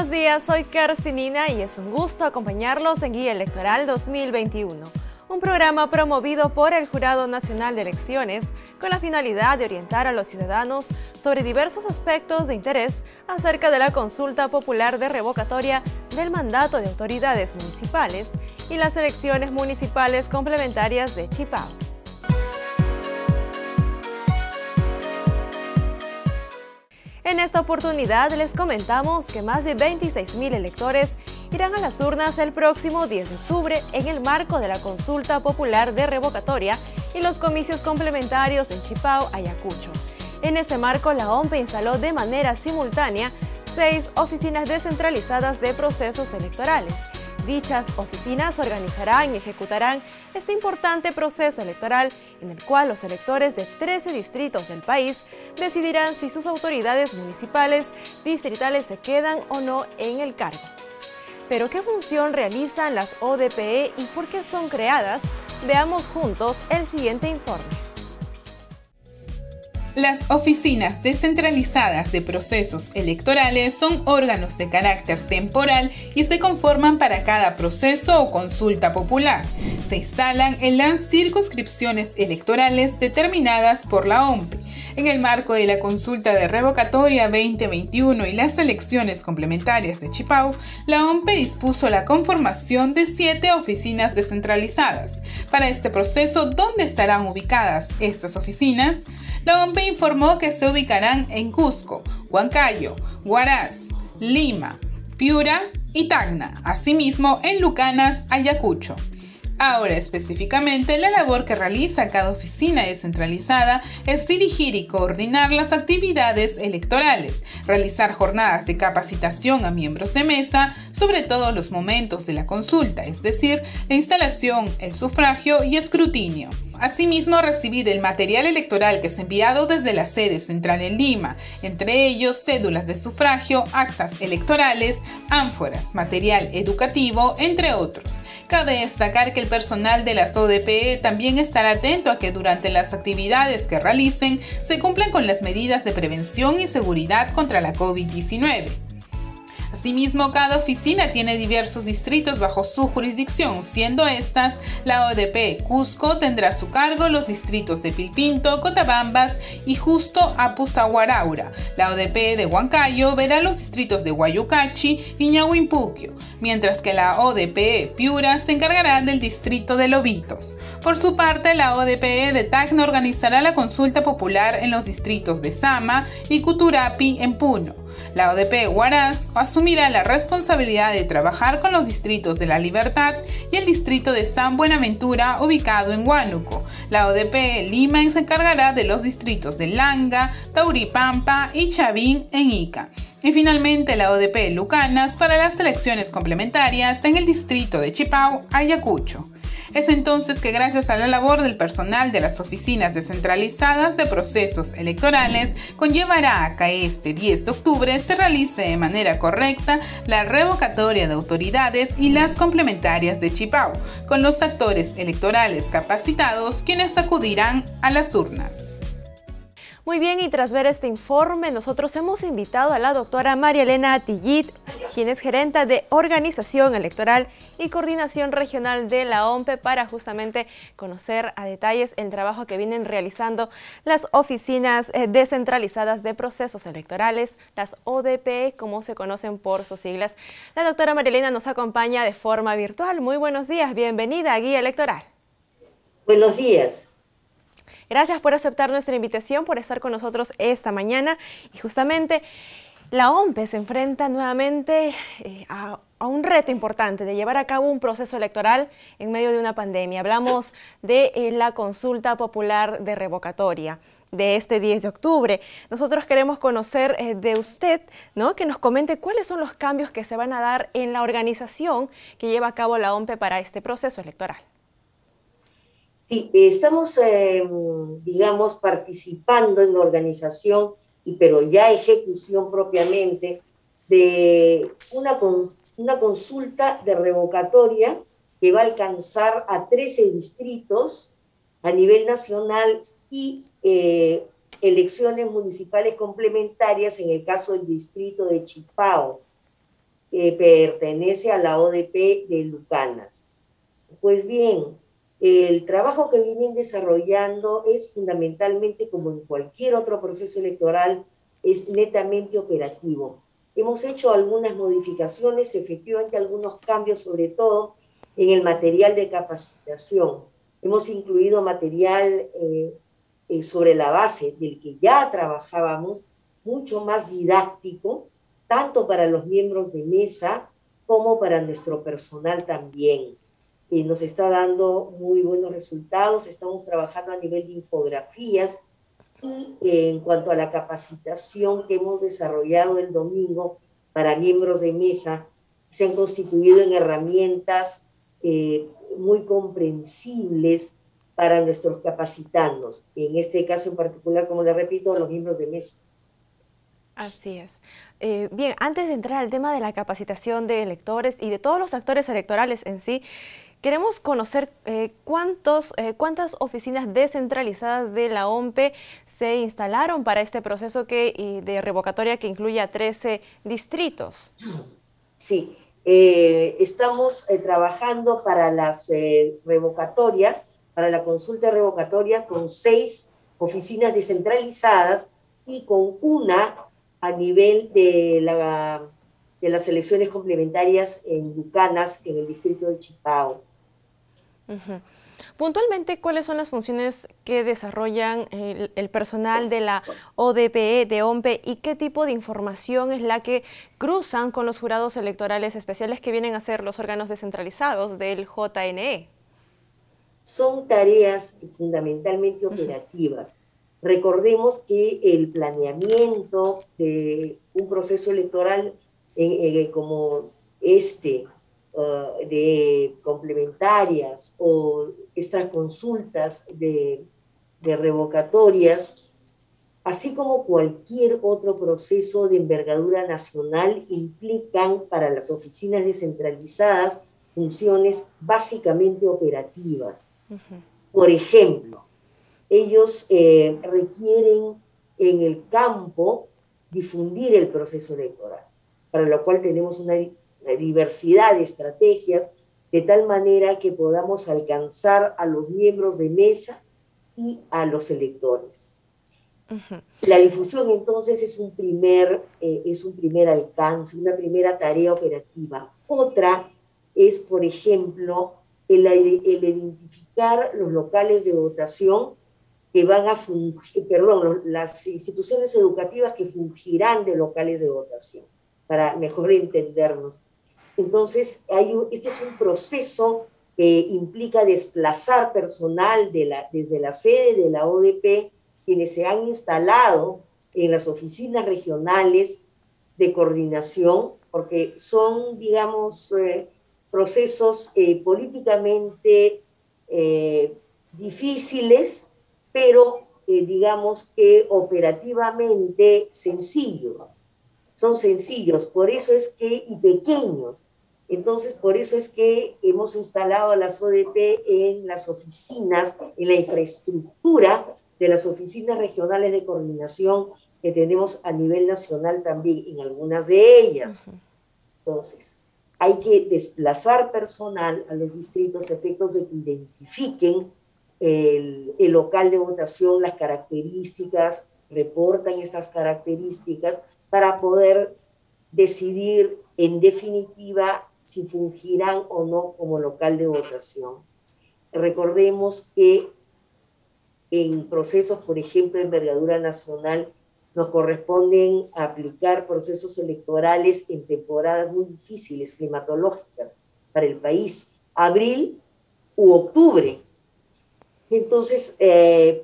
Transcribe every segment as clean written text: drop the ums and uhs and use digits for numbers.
buenos días, soy Karstinina y es un gusto acompañarlos en Guía Electoral 2021, un programa promovido por el Jurado Nacional de Elecciones con la finalidad de orientar a los ciudadanos sobre diversos aspectos de interés acerca de la consulta popular de revocatoria del mandato de autoridades municipales y las elecciones municipales complementarias de Chipao. En esta oportunidad les comentamos que más de 26.000 electores irán a las urnas el próximo 10 de octubre en el marco de la consulta popular de revocatoria y los comicios complementarios en Chipao, Ayacucho. En ese marco, la OMPE instaló de manera simultánea 6 oficinas descentralizadas de procesos electorales. Dichas oficinas organizarán y ejecutarán este importante proceso electoral en el cual los electores de 13 distritos del país decidirán si sus autoridades municipales distritales se quedan o no en el cargo. ¿Pero qué función realizan las ODPE y por qué son creadas? Veamos juntos el siguiente informe. Las oficinas descentralizadas de procesos electorales son órganos de carácter temporal y se conforman para cada proceso o consulta popular. Se instalan en las circunscripciones electorales determinadas por la OMPE. En el marco de la consulta de revocatoria 2021 y las elecciones complementarias de Chipao, la OMPE dispuso la conformación de 7 oficinas descentralizadas. Para este proceso, ¿dónde estarán ubicadas estas oficinas? La OMPE informó que se ubicarán en Cusco, Huancayo, Huaraz, Lima, Piura y Tacna, asimismo en Lucanas, Ayacucho. Ahora, específicamente, la labor que realiza cada oficina descentralizada es dirigir y coordinar las actividades electorales, realizar jornadas de capacitación a miembros de mesa sobre todos los momentos de la consulta, es decir, la instalación, el sufragio y escrutinio. Asimismo, recibir el material electoral que es enviado desde la sede central en Lima, entre ellos cédulas de sufragio, actas electorales, ánforas, material educativo, entre otros. Cabe destacar que el personal de las ODPE también estará atento a que durante las actividades que realicen se cumplan con las medidas de prevención y seguridad contra la COVID-19. Asimismo, cada oficina tiene diversos distritos bajo su jurisdicción, siendo estas la ODP Cusco tendrá a su cargo los distritos de Pilpinto, Cotabambas y Justo Apuzahuaraura. La ODP de Huancayo verá los distritos de Guayucachi y Ñahuimpuquio, mientras que la ODP Piura se encargará del distrito de Lobitos. Por su parte, la ODP de Tacna organizará la consulta popular en los distritos de Sama y Cuturapi en Puno. La ODP Huaraz asumirá la responsabilidad de trabajar con los distritos de La Libertad y el distrito de San Buenaventura, ubicado en Huánuco. La ODP Lima se encargará de los distritos de Langa, Tauripampa y Chavín en Ica. Y finalmente la ODP Lucanas para las elecciones complementarias en el distrito de Chipao, Ayacucho. Es entonces que gracias a la labor del personal de las oficinas descentralizadas de procesos electorales, conllevará a que este 10 de octubre se realice de manera correcta la revocatoria de autoridades y las complementarias de Chipao, con los actores electorales capacitados quienes acudirán a las urnas. Muy bien, y tras ver este informe, nosotros hemos invitado a la doctora María Elena Tillit, quien es gerente de Organización Electoral y Coordinación Regional de la OMPE, para justamente conocer a detalles el trabajo que vienen realizando las oficinas descentralizadas de procesos electorales, las ODP, como se conocen por sus siglas. La doctora María Elena nos acompaña de forma virtual. Muy buenos días, bienvenida a Guía Electoral. Buenos días. Gracias por aceptar nuestra invitación, por estar con nosotros esta mañana. Y justamente la OMPE se enfrenta nuevamente a un reto importante de llevar a cabo un proceso electoral en medio de una pandemia. Hablamos de la consulta popular de revocatoria de este 10 de octubre. Nosotros queremos conocer de usted, ¿no?, que nos comente cuáles son los cambios que se van a dar en la organización que lleva a cabo la OMPE para este proceso electoral. Sí, estamos, digamos, participando en la organización, pero ya ejecución propiamente, de una consulta de revocatoria que va a alcanzar a 13 distritos a nivel nacional y elecciones municipales complementarias en el caso del distrito de Chipao. pertenece a la ODP de Lucanas. Pues bien, el trabajo que vienen desarrollando es fundamentalmente, como en cualquier otro proceso electoral, es netamente operativo. Hemos hecho algunas modificaciones, efectivamente algunos cambios, sobre todo en el material de capacitación. Hemos incluido material sobre la base del que ya trabajábamos, mucho más didáctico, tanto para los miembros de mesa como para nuestro personal también. Nos está dando muy buenos resultados, estamos trabajando a nivel de infografías y en cuanto a la capacitación que hemos desarrollado el domingo para miembros de mesa, se han constituido en herramientas muy comprensibles para nuestros capacitandos, en este caso en particular, como le repito, los miembros de mesa. Así es. Bien, antes de entrar al tema de la capacitación de electores y de todos los actores electorales en sí, queremos conocer cuántas oficinas descentralizadas de la OMPE se instalaron para este proceso de revocatoria que incluye a 13 distritos. Sí, estamos trabajando para las revocatorias, para la consulta revocatoria, con 6 oficinas descentralizadas y con una a nivel de las elecciones complementarias en Lucanas, en el distrito de Chipao. Puntualmente, ¿cuáles son las funciones que desarrollan el personal de la ODPE, de OMPE, y qué tipo de información es la que cruzan con los jurados electorales especiales que vienen a ser los órganos descentralizados del JNE? Son tareas fundamentalmente operativas. Recordemos que el planeamiento de un proceso electoral como de complementarias o estas consultas de revocatorias, así como cualquier otro proceso de envergadura nacional, implican para las oficinas descentralizadas funciones básicamente operativas. Por ejemplo, ellos requieren en el campo difundir el proceso electoral, para lo cual tenemos una diversidad de estrategias, de tal manera que podamos alcanzar a los miembros de mesa y a los electores. La difusión entonces es un primer alcance, una primera tarea operativa. Otra es, por ejemplo, el identificar los locales de votación que van a fungir, las instituciones educativas que fungirán de locales de votación, para mejor entendernos. Entonces, este es un proceso que implica desplazar personal desde la sede de la ODP, quienes se han instalado en las oficinas regionales de coordinación, porque son, digamos, procesos políticamente difíciles, pero digamos que operativamente sencillos. Son sencillos, por eso es que, y pequeños. Entonces, por eso es que hemos instalado a las ODP en las oficinas, en la infraestructura de las oficinas regionales de coordinación que tenemos a nivel nacional también, en algunas de ellas. Entonces, hay que desplazar personal a los distritos a efectos de que identifiquen el local de votación, las características, reportan estas características para poder decidir en definitiva si fungirán o no como local de votación. Recordemos que en procesos, por ejemplo, de envergadura nacional, nos corresponden aplicar procesos electorales en temporadas muy difíciles climatológicas para el país, abril u octubre. Entonces,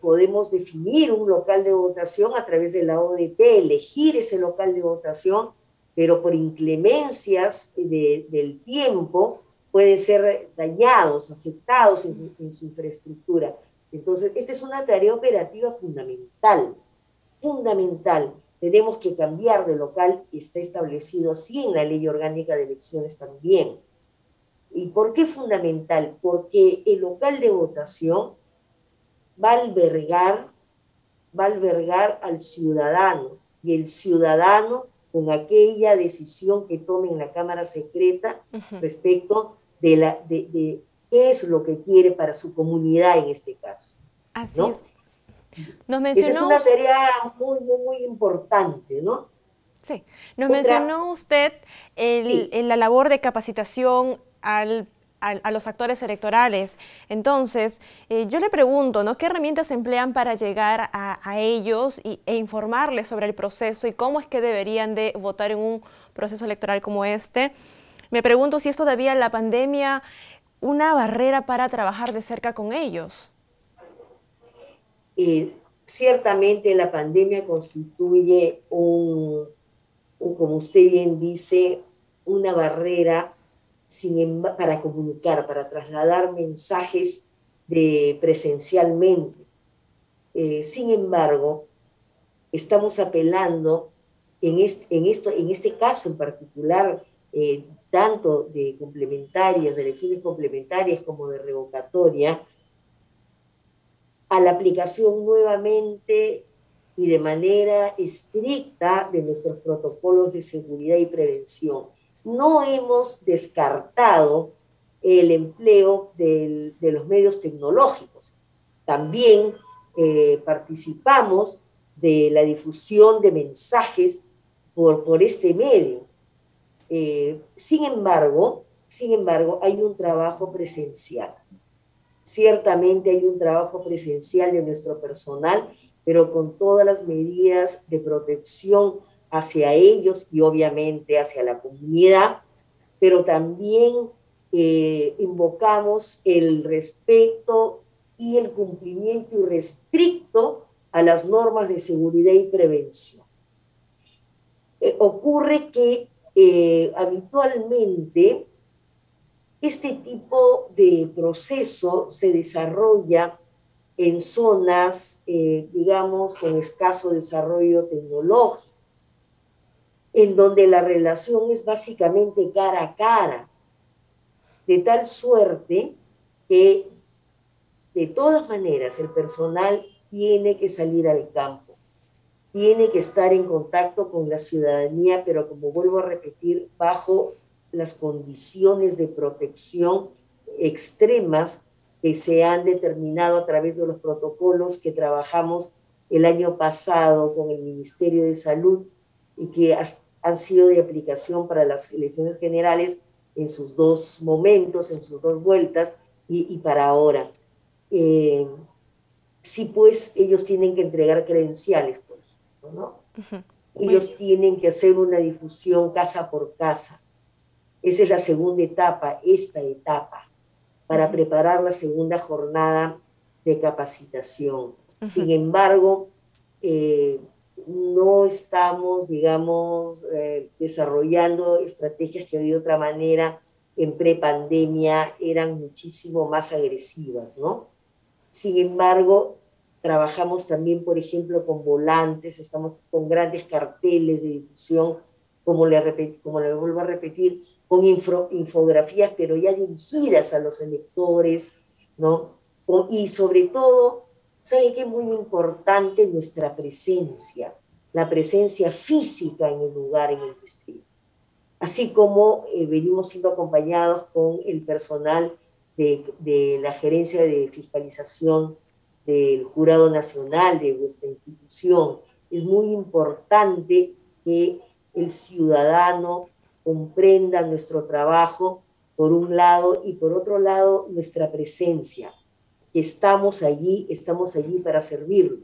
podemos definir un local de votación a través de la ODP, elegir ese local de votación, pero por inclemencias del tiempo pueden ser dañados, afectados en su infraestructura. Entonces, esta es una tarea operativa fundamental. Tenemos que cambiar de local, está establecido así en la Ley Orgánica de Elecciones también. ¿Y por qué fundamental? Porque el local de votación va a albergar al ciudadano, y el ciudadano con aquella decisión que tome en la Cámara Secreta respecto de qué es lo que quiere para su comunidad en este caso. Así ¿no? es. Nos Esa es mencionó... una tarea muy, muy, muy importante, ¿no? Sí, nos mencionó usted la labor de capacitación a los actores electorales. Entonces, yo le pregunto, ¿no? ¿Qué herramientas se emplean para llegar a ellos e informarles sobre el proceso y cómo es que deberían de votar en un proceso electoral como este? Me pregunto si es todavía la pandemia una barrera para trabajar de cerca con ellos. Ciertamente la pandemia constituye como usted bien dice, una barrera para comunicar, para trasladar mensajes presencialmente. Sin embargo, estamos apelando en este caso en particular, tanto de complementarias, de elecciones complementarias como de revocatoria, a la aplicación nuevamente y de manera estricta de nuestros protocolos de seguridad y prevención. No hemos descartado el empleo de los medios tecnológicos. También participamos de la difusión de mensajes por este medio. Sin embargo, hay un trabajo presencial. Ciertamente hay un trabajo presencial de nuestro personal, pero con todas las medidas de protección hacia ellos y obviamente hacia la comunidad, pero también invocamos el respeto y el cumplimiento irrestricto a las normas de seguridad y prevención. Ocurre que habitualmente este tipo de proceso se desarrolla en zonas, digamos, con escaso desarrollo tecnológico, en donde la relación es básicamente cara a cara, de tal suerte que de todas maneras el personal tiene que salir al campo, tiene que estar en contacto con la ciudadanía, pero como vuelvo a repetir, bajo las condiciones de protección extremas que se han determinado a través de los protocolos que trabajamos el año pasado con el Ministerio de Salud y que han sido de aplicación para las elecciones generales en sus dos momentos, en sus dos vueltas y para ahora. Sí, pues ellos tienen que entregar credenciales, por ejemplo, ¿no? Ellos tienen que hacer una difusión casa por casa. Esa es la segunda etapa, esta etapa, para preparar la segunda jornada de capacitación. Sin embargo, no estamos, digamos, desarrollando estrategias que de otra manera en prepandemia eran muchísimo más agresivas, ¿no? Sin embargo, trabajamos también, por ejemplo, con volantes, estamos con grandes carteles de difusión, como le vuelvo a repetir, con infografías, pero ya dirigidas a los electores, ¿no? Y sobre todo, ¿sabe qué es muy importante? Nuestra presencia, la presencia física en el lugar, en el distrito. Así como venimos siendo acompañados con el personal de la Gerencia de Fiscalización del Jurado Nacional de vuestra institución. Es muy importante que el ciudadano comprenda nuestro trabajo, por un lado, y por otro lado, nuestra presencia. Estamos allí para servirlo.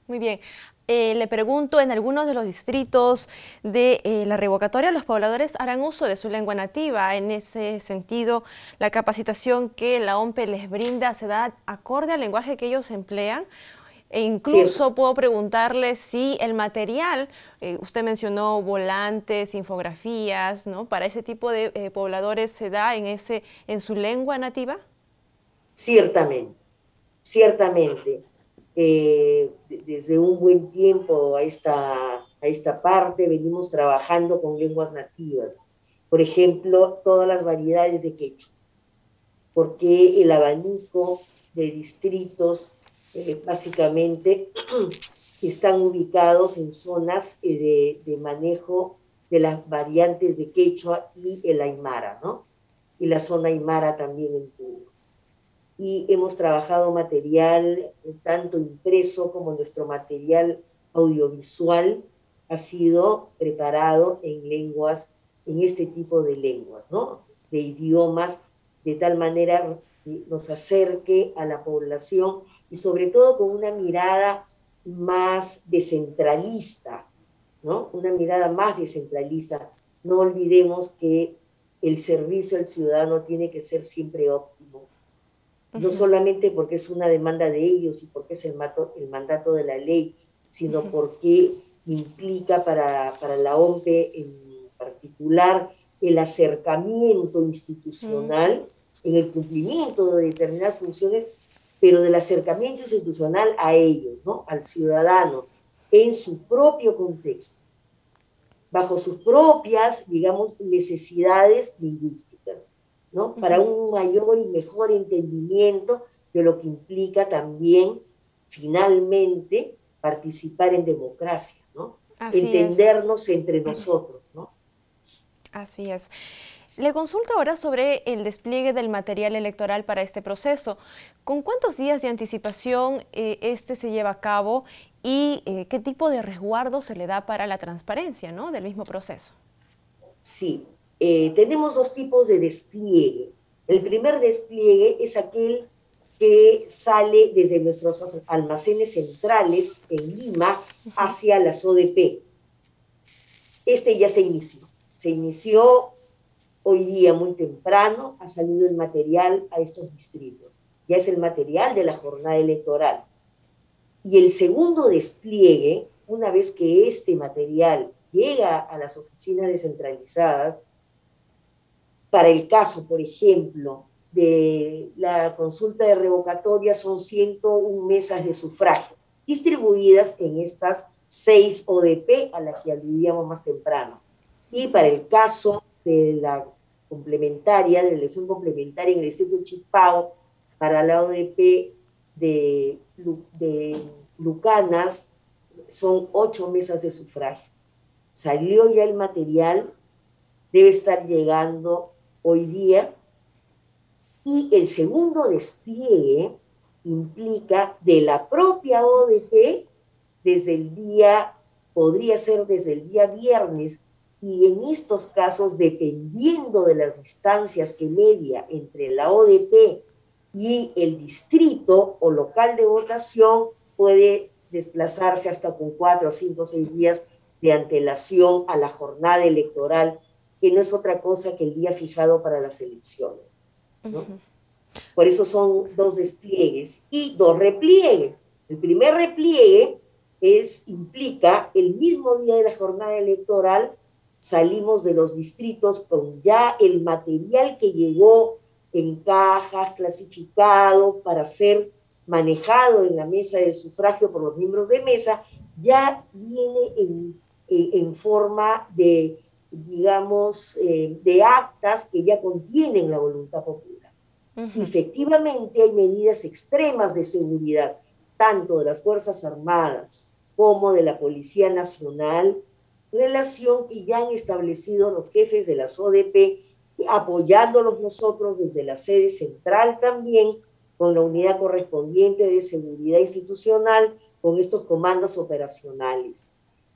Muy bien. Le pregunto, en algunos de los distritos de la revocatoria, los pobladores harán uso de su lengua nativa. En ese sentido, la capacitación que la OMPE les brinda se da acorde al lenguaje que ellos emplean. E incluso puedo preguntarle si el material, usted mencionó volantes, infografías, ¿no? Para ese tipo de pobladores se da en su lengua nativa. Ciertamente. Desde un buen tiempo a esta parte venimos trabajando con lenguas nativas. Por ejemplo, todas las variedades de quechua, porque el abanico de distritos básicamente están ubicados en zonas de manejo de las variantes de quechua y el aymara, ¿no? Y la zona aymara también en Puno. Y hemos trabajado material tanto impreso como nuestro material audiovisual ha sido preparado en lenguas, en este tipo de lenguas, ¿no? De idiomas, de tal manera que nos acerque a la población y sobre todo con una mirada más descentralista, ¿no? Una mirada más descentralista. No olvidemos que el servicio al ciudadano tiene que ser siempre óptimo, no solamente porque es una demanda de ellos y porque es el mandato de la ley, sino porque implica para la OMPE en particular el acercamiento institucional en el cumplimiento de determinadas funciones, pero del acercamiento institucional a ellos, ¿no? Al ciudadano, en su propio contexto, bajo sus propias, digamos, necesidades lingüísticas, ¿no? Para un mayor y mejor entendimiento de lo que implica también, finalmente, participar en democracia, ¿no? Entendernos entre nosotros, ¿no? Así es. Le consulto ahora sobre el despliegue del material electoral para este proceso. ¿Con cuántos días de anticipación este se lleva a cabo y qué tipo de resguardo se le da para la transparencia, ¿no?, del mismo proceso? Sí, tenemos dos tipos de despliegue. El primer despliegue es aquel que sale desde nuestros almacenes centrales en Lima hacia las ODP. Este ya se inició. Se inició hoy día muy temprano, ha salido el material a estos distritos. Ya es el material de la jornada electoral. Y el segundo despliegue, una vez que este material llega a las oficinas descentralizadas, para el caso, por ejemplo, de la consulta de revocatoria, son 101 mesas de sufragio, distribuidas en estas 6 ODP a las que aludíamos más temprano. Y para el caso de la complementaria, de la elección complementaria en el distrito de Chipao, para la ODP de Lucanas, son 8 mesas de sufragio. Salió ya el material, debe estar llegando hoy día, y el segundo despliegue implica de la propia ODP desde el día, podría ser desde el día viernes, y en estos casos, dependiendo de las distancias que media entre la ODP y el distrito o local de votación, puede desplazarse hasta con 4, 5, 6 días de antelación a la jornada electoral, que no es otra cosa que el día fijado para las elecciones, ¿no? Por eso son 2 despliegues y 2 repliegues. El primer repliegue implica el mismo día de la jornada electoral, salimos de los distritos con ya el material que llegó en cajas, clasificado para ser manejado en la mesa de sufragio por los miembros de mesa, ya viene en forma de, digamos, de actas que ya contienen la voluntad popular. Efectivamente hay medidas extremas de seguridad, tanto de las Fuerzas Armadas como de la Policía Nacional, relación que ya han establecido los jefes de las ODP, apoyándolos nosotros desde la sede central también, con la unidad correspondiente de seguridad institucional, con estos comandos operacionales.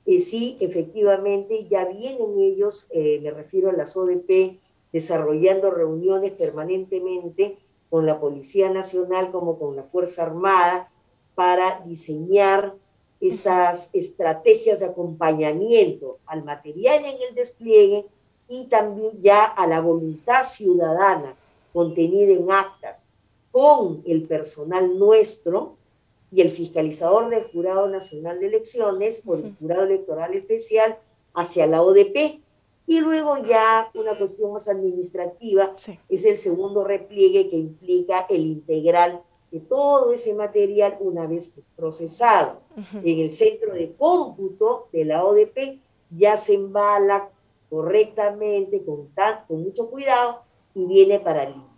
Sí, efectivamente, ya vienen ellos, me refiero a las ODP, desarrollando reuniones permanentemente con la Policía Nacional como con la Fuerza Armada para diseñar estas estrategias de acompañamiento al material en el despliegue y también ya a la voluntad ciudadana contenida en actas con el personal nuestro y el fiscalizador del Jurado Nacional de Elecciones o el Jurado Electoral Especial hacia la ODP. Y luego ya una cuestión más administrativa es el segundo repliegue, que implica el integral de todo ese material una vez que es procesado. En el centro de cómputo de la ODP ya se embala correctamente, con mucho cuidado, y viene para Lima.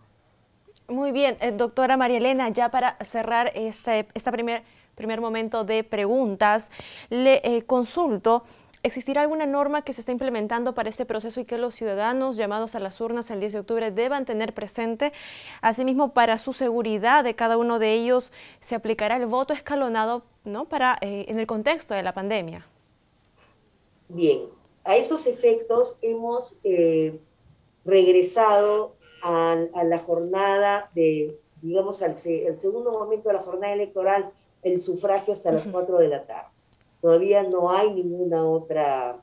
Muy bien, doctora María Elena, ya para cerrar este primer momento de preguntas, le consulto, ¿existirá alguna norma que se está implementando para este proceso y que los ciudadanos llamados a las urnas el 10 de octubre deban tener presente? Asimismo, para su seguridad de cada uno de ellos, ¿se aplicará el voto escalonado, ¿no?, en el contexto de la pandemia? Bien, a esos efectos hemos regresado a la jornada de, digamos, al segundo momento de la jornada electoral, el sufragio hasta las 4 de la tarde. Todavía no hay ninguna otra,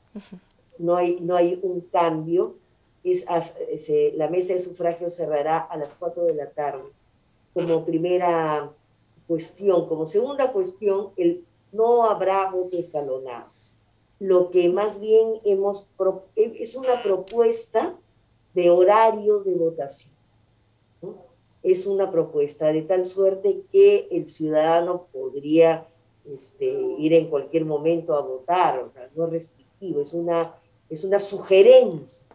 no hay un cambio. La mesa de sufragio cerrará a las 4 de la tarde. Como primera cuestión. Como segunda cuestión, no habrá voto escalonado. Lo que más bien es una propuesta de horarios de votación, ¿no? Es una propuesta de tal suerte que el ciudadano podría ir en cualquier momento a votar, o sea, no es restrictivo, es una sugerencia,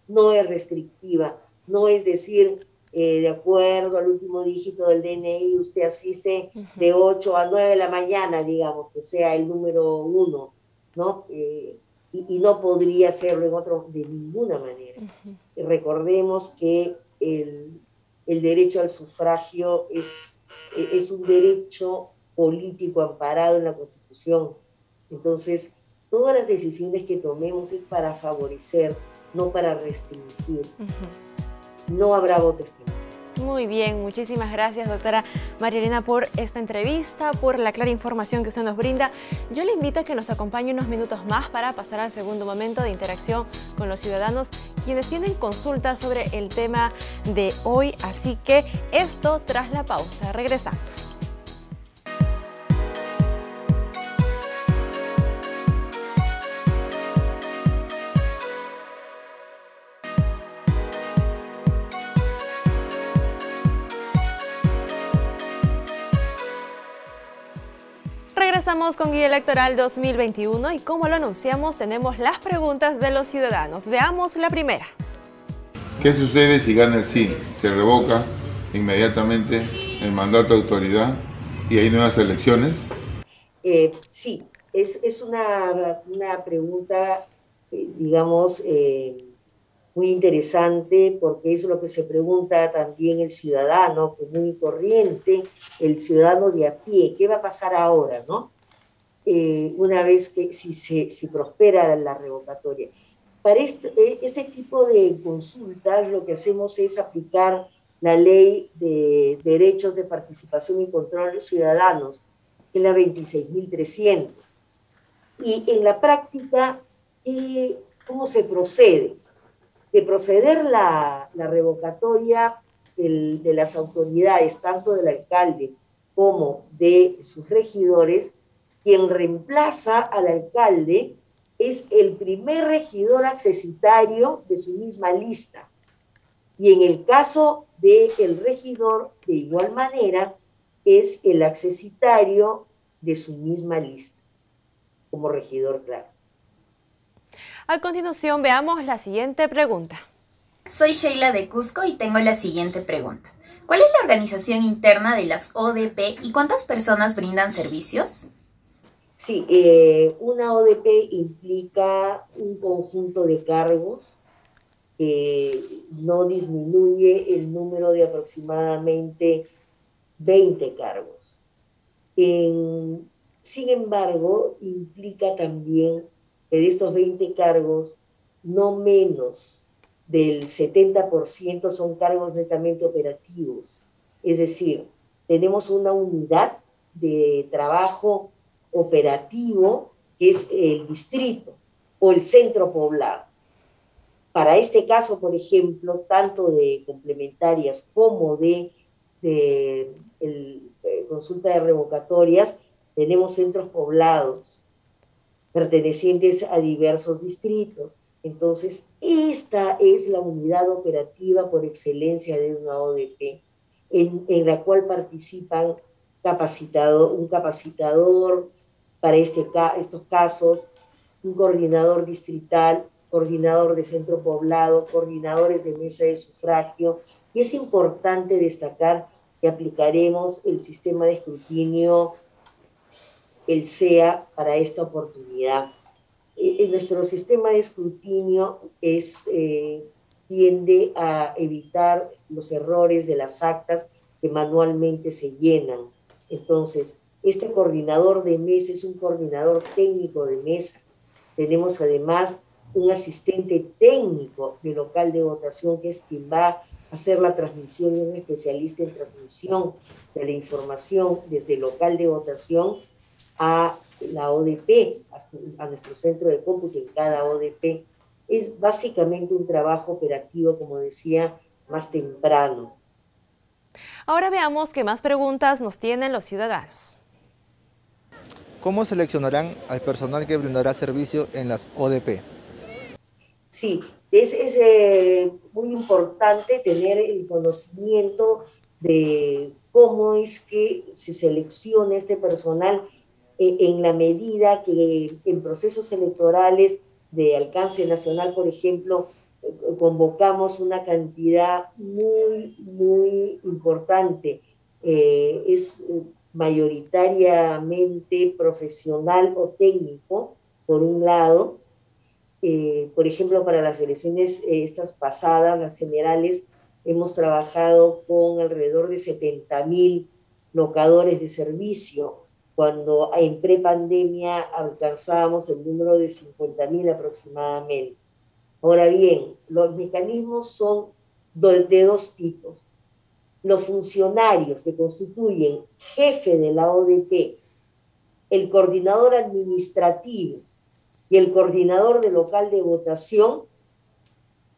no es restrictiva, no es decir, de acuerdo al último dígito del DNI, usted asiste de 8 a 9 de la mañana, digamos, que sea el número 1, ¿no? Y no podría hacerlo de ninguna manera. Recordemos que el derecho al sufragio es un derecho político amparado en la Constitución. Entonces, todas las decisiones que tomemos es para favorecer, no para restringir. No habrá voto escalonado. Muy bien, muchísimas gracias, doctora María Elena, por esta entrevista, por la clara información que usted nos brinda. Yo le invito a que nos acompañe unos minutos más para pasar al segundo momento de interacción con los ciudadanos, quienes tienen consultas sobre el tema de hoy. Así que esto tras la pausa. Regresamos. Regresamos con Guía Electoral 2021 y como lo anunciamos tenemos las preguntas de los ciudadanos. Veamos la primera. ¿Qué sucede si gana el sí? ¿Se revoca inmediatamente el mandato de autoridad y hay nuevas elecciones? Sí, es una pregunta, digamos, muy interesante, porque es lo que se pregunta también el ciudadano común y corriente, el ciudadano de a pie. ¿Qué va a pasar ahora, no? Una vez que si prospera la revocatoria. Para este tipo de consultas lo que hacemos es aplicar la Ley de Derechos de Participación y Control de los Ciudadanos, que es la 26.300. Y en la práctica, ¿cómo se procede? De proceder la revocatoria de las autoridades, tanto del alcalde como de sus regidores, quien reemplaza al alcalde es el primer regidor accesitario de su misma lista. Y en el caso del regidor, de igual manera, es el accesitario de su misma lista, como regidor, claro. A continuación, veamos la siguiente pregunta. Soy Sheila de Cusco y tengo la siguiente pregunta. ¿Cuál es la organización interna de las ODP y cuántas personas brindan servicios? Sí, una ODP implica un conjunto de cargos que no disminuye el número de aproximadamente 20 cargos. Sin embargo, implica también que de estos 20 cargos, no menos del 70% son cargos netamente operativos. Es decir, tenemos una unidad de trabajo operativo que es el distrito o el centro poblado. Para este caso, por ejemplo, tanto de complementarias como de consulta de revocatorias, tenemos centros poblados pertenecientes a diversos distritos. Entonces, esta es la unidad operativa por excelencia de una ODP, en la cual participan un capacitador para estos casos, un coordinador distrital, coordinador de centro poblado, coordinadores de mesa de sufragio, Y es importante destacar que aplicaremos el sistema de escrutinio, el SEA, para esta oportunidad. Nuestro sistema de escrutinio tiende a evitar los errores de las actas que manualmente se llenan. Entonces, este coordinador de mesa es un coordinador técnico de mesa. Tenemos además un asistente técnico de local de votación, que es quien va a hacer la transmisión, y un especialista en transmisión de la información desde el local de votación a la ODP, a nuestro centro de cómputo en cada ODP. Es básicamente un trabajo operativo, como decía, más temprano. Ahora veamos qué más preguntas nos tienen los ciudadanos. ¿Cómo seleccionarán al personal que brindará servicio en las ODP? Sí, es muy importante tener el conocimiento de cómo es que se selecciona este personal, en la medida que en procesos electorales de alcance nacional, por ejemplo, convocamos una cantidad muy importante. Es mayoritariamente profesional o técnico, por un lado. Por ejemplo, para las elecciones estas pasadas, las generales, hemos trabajado con alrededor de 70.000 locadores de servicio, cuando en prepandemia alcanzábamos el número de 50.000 aproximadamente. Ahora bien, los mecanismos son de dos tipos. Los funcionarios que constituyen jefe de la ODP, el coordinador administrativo y el coordinador de local de votación,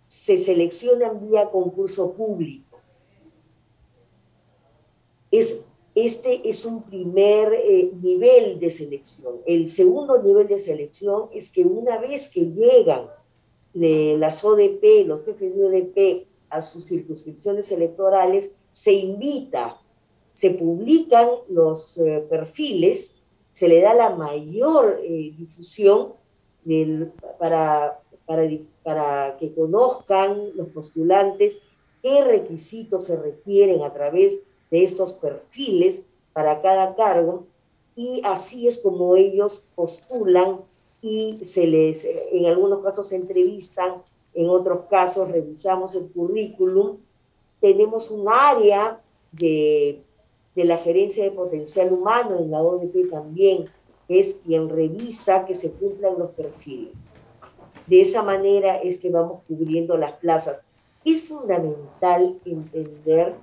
se seleccionan vía concurso público. Este es un primer nivel de selección. El segundo nivel de selección es que una vez que llegan de las ODP, los jefes de ODP, a sus circunscripciones electorales, se invita, se publican los perfiles, se le da la mayor difusión para que conozcan los postulantes qué requisitos se requieren a través de estos perfiles para cada cargo, y así es como ellos postulan y en algunos casos se entrevistan, en otros casos revisamos el currículum. Tenemos un área de la gerencia de potencial humano en la ODP también, que es quien revisa que se cumplan los perfiles. De esa manera es que vamos cubriendo las plazas. Es fundamental entender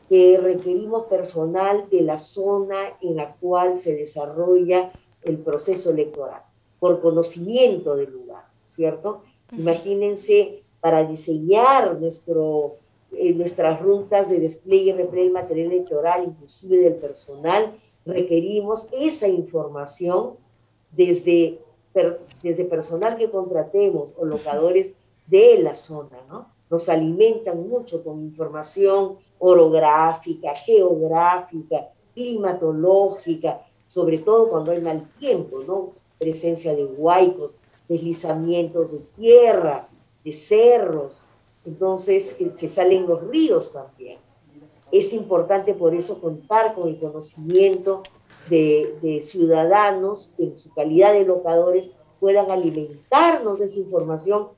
que requerimos personal de la zona en la cual se desarrolla el proceso electoral, por conocimiento del lugar, ¿cierto? Imagínense, para diseñar nuestras rutas de despliegue y repliegue del material electoral, inclusive del personal, requerimos esa información desde personal que contratemos o locadores de la zona, ¿no? Nos alimentan mucho con información orográfica, geográfica, climatológica, sobre todo cuando hay mal tiempo, ¿no? Presencia de huaicos, deslizamientos de tierra, de cerros. Entonces se salen los ríos también. Es importante por eso contar con el conocimiento de ciudadanos que en su calidad de locadores puedan alimentarnos de esa información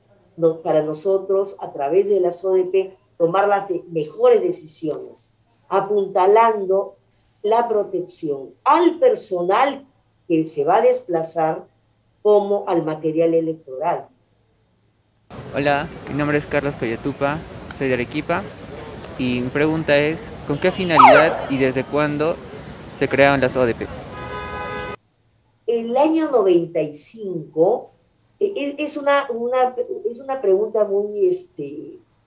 para nosotros, a través de las ODP, tomar las mejores decisiones, apuntalando la protección al personal que se va a desplazar como al material electoral. Hola, mi nombre es Carlos Coyatupa, soy de Arequipa, y mi pregunta es, ¿con qué finalidad y desde cuándo se crearon las ODP? El año 95 es una pregunta muy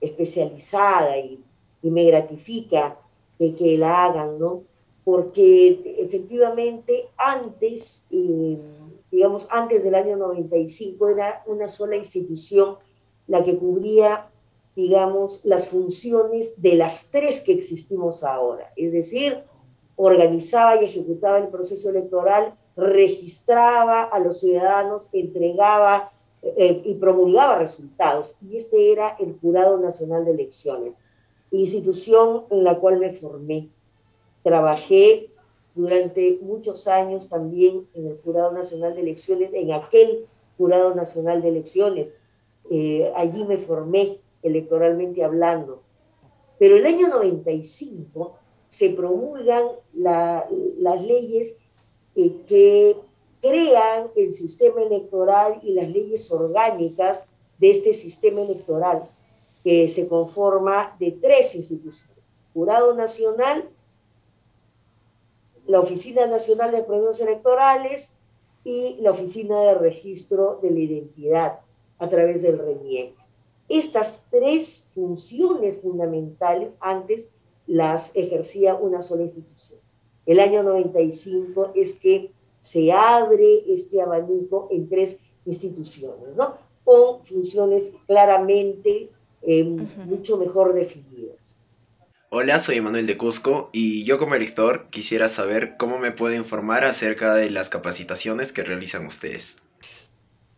especializada, y me gratifica que la hagan, ¿no? Porque efectivamente antes, antes del año 95 era una sola institución la que cubría, las funciones de las tres que existimos ahora. Es decir, organizaba y ejecutaba el proceso electoral, registraba a los ciudadanos, entregaba y promulgaba resultados. Y este era el Jurado Nacional de Elecciones. institución en la cual me formé. Trabajé durante muchos años también en el Jurado Nacional de Elecciones, en aquel Jurado Nacional de Elecciones. Allí me formé electoralmente hablando. Pero el año 95 se promulgan las leyes que crean el sistema electoral y las leyes orgánicas de este sistema electoral, que se conforma de 3 instituciones: Jurado Nacional, la Oficina Nacional de Procesos Electorales y la Oficina de Registro de la Identidad a través del RENIEC. Estas 3 funciones fundamentales antes las ejercía una sola institución. El año 95 es que se abre este abanico en 3 instituciones, ¿no? Con funciones claramente mucho mejor definidas. Hola, soy Emanuel de Cusco y yo como elector quisiera saber cómo me puedo informar acerca de las capacitaciones que realizan ustedes.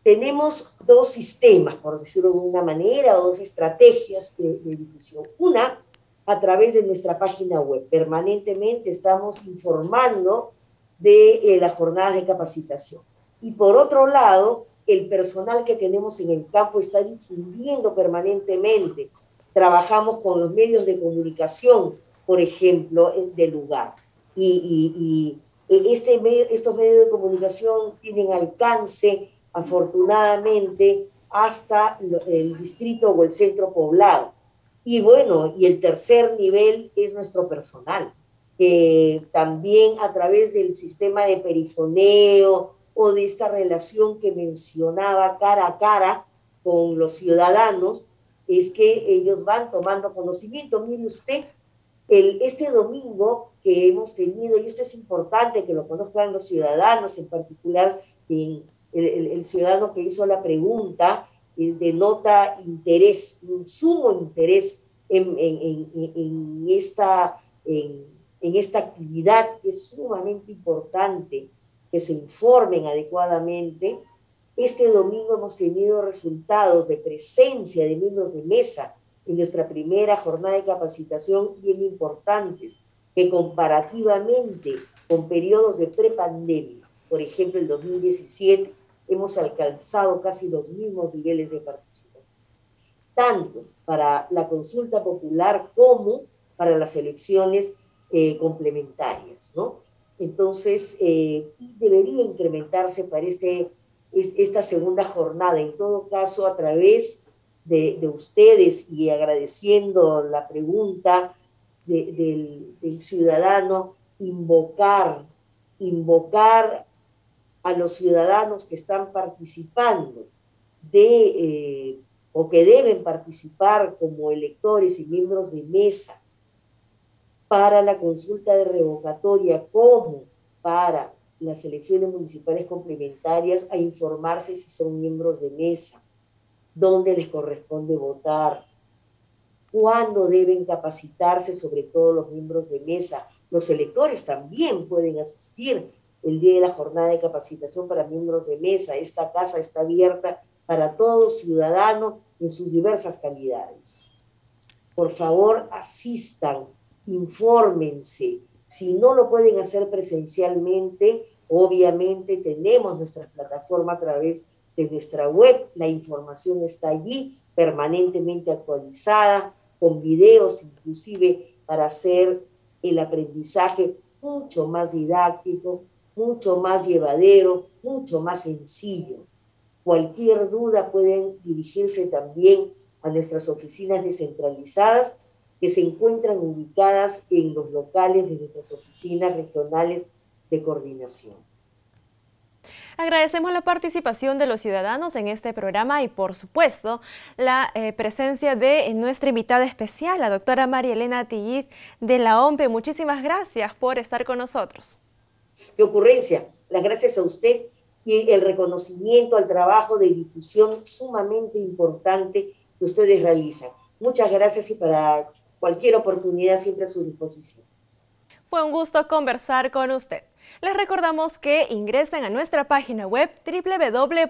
Tenemos 2 sistemas, por decirlo de una manera, o 2 estrategias de difusión. Una, a través de nuestra página web. Permanentemente estamos informando de las jornadas de capacitación. Y por otro lado, el personal que tenemos en el campo está difundiendo permanentemente. Trabajamos con los medios de comunicación, por ejemplo, del lugar. Estos medios de comunicación tienen alcance, afortunadamente, hasta el distrito o el centro poblado. Y bueno, y el tercer nivel es nuestro personal, que también a través del sistema de perifoneo o de esta relación que mencionaba cara a cara con los ciudadanos, es que ellos van tomando conocimiento. Mire usted, este domingo que hemos tenido, y esto es importante que lo conozcan los ciudadanos, en particular el ciudadano que hizo la pregunta, denota interés, un sumo interés en esta actividad, que es sumamente importante que se informen adecuadamente. Este domingo hemos tenido resultados de presencia de miembros de mesa en nuestra primera jornada de capacitación bien importantes, que comparativamente con periodos de prepandemia, por ejemplo el 2017, hemos alcanzado casi los mismos niveles de participación, tanto para la consulta popular como para las elecciones complementarias, ¿no? Entonces, debería incrementarse para esta segunda jornada, en todo caso, a través de ustedes, y agradeciendo la pregunta del ciudadano, invocar a los ciudadanos que están participando o que deben participar como electores y miembros de mesa para la consulta de revocatoria como para las elecciones municipales complementarias, a informarse si son miembros de mesa, dónde les corresponde votar, cuándo deben capacitarse, sobre todo los miembros de mesa. Los electores también pueden asistir el día de la jornada de capacitación para miembros de mesa. Esta casa está abierta para todo ciudadano en sus diversas calidades. Por favor, asistan, infórmense. Si no lo pueden hacer presencialmente, obviamente tenemos nuestra plataforma a través de nuestra web. La información está allí, permanentemente actualizada, con videos inclusive para hacer el aprendizaje mucho más didáctico, mucho más llevadero, mucho más sencillo. Cualquier duda pueden dirigirse también a nuestras oficinas descentralizadas, que se encuentran ubicadas en los locales de nuestras oficinas regionales de coordinación. Agradecemos la participación de los ciudadanos en este programa y, por supuesto, la presencia de nuestra invitada especial, la doctora María Elena Tilliz de la OMPE. Muchísimas gracias por estar con nosotros. Qué ocurrencia. Las gracias a usted y el reconocimiento al trabajo de difusión sumamente importante que ustedes realizan. Muchas gracias, y para cualquier oportunidad siempre a su disposición. Fue un gusto conversar con usted. Les recordamos que ingresen a nuestra página web www.jne.gov.p,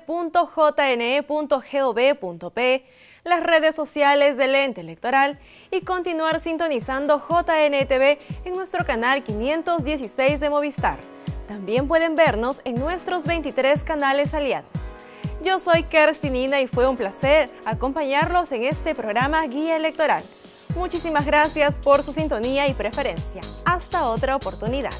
las redes sociales del ente electoral y continuar sintonizando JNTV en nuestro canal 516 de Movistar. También pueden vernos en nuestros 23 canales aliados. Yo soy Kerstinina y fue un placer acompañarlos en este programa Guía Electoral. Muchísimas gracias por su sintonía y preferencia. Hasta otra oportunidad.